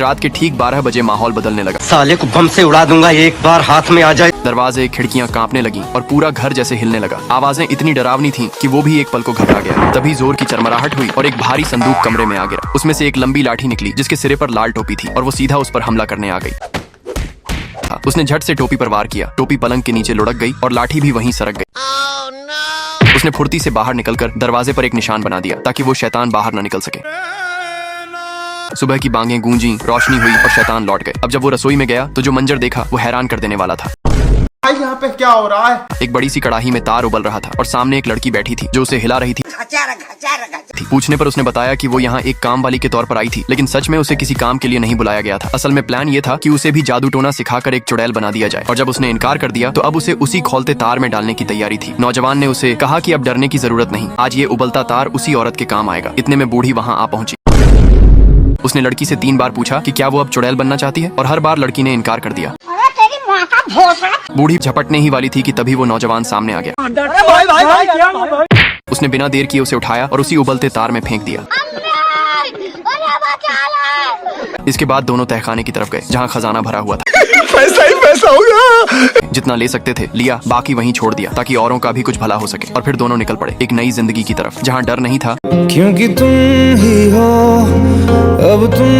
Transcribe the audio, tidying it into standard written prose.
रात के ठीक 12 बजे माहौल बदलने लगा। साले को बम से उड़ा दूंगा एक बार हाथ में आ जाए। दरवाजे खिड़कियां कांपने लगी और पूरा घर जैसे हिलने लगा। आवाजें इतनी डरावनी थीं कि वो भी एक पल को घबरा गया। तभी जोर की चरमराहट हुई और एक भारी संदूक कमरे में आ गिरा। उसमें से एक लंबी लाठी निकली जिसके सिरे पर लाल टोपी थी और वो सीधा उस पर हमला करने आ गई। उसने झट से टोपी पर वार किया। टोपी पलंग के नीचे लुढ़क गई और लाठी भी वहीं सरक गई। उसने फुर्ती से बाहर निकलकर दरवाजे पर एक निशान बना दिया ताकि वो शैतान बाहर न निकल सके। सुबह की बांगें गूंजी, रोशनी हुई और शैतान लौट गए। अब जब वो रसोई में गया तो जो मंजर देखा वो हैरान कर देने वाला था। यहाँ पे क्या हो रहा है? एक बड़ी सी कढ़ाई में तार उबल रहा था और सामने एक लड़की बैठी थी जो उसे हिला रही थी। पूछने पर उसने बताया कि वो यहाँ एक काम वाली के तौर पर आई थी, लेकिन सच में उसे किसी काम के लिए नहीं बुलाया गया था। असल में प्लान ये था कि उसे भी जादू टोना सिखाकर एक चुड़ैल बना दिया जाए। और जब उसने इनकार कर दिया तो अब उसे उसी खोलते तार में डालने की तैयारी थी। नौजवान ने उसे कहा कि अब डरने की जरूरत नहीं, आज ये उबलता तार उसी औरत के काम आएगा। इतने में बूढ़ी वहाँ आ पहुंची। उसने लड़की से 3 बार पूछा कि क्या वो अब चुड़ैल बनना चाहती है और हर बार लड़की ने इनकार कर दिया। बूढ़ी झपटने ही वाली थी कि तभी वो नौजवान सामने आ गया। उसने बिना देर किए उसे उठाया और उसी उबलते तार में फेंक दिया। इसके बाद दोनों तहखाने की तरफ गए जहाँ खजाना भरा हुआ था। पैसा ही पैसा होगा। जितना ले सकते थे लिया, बाकी वहीं छोड़ दिया ताकि औरों का भी कुछ भला हो सके। और फिर दोनों निकल पड़े एक नई जिंदगी की तरफ जहाँ डर नहीं था, क्योंकि तुम ही हो अब तुम।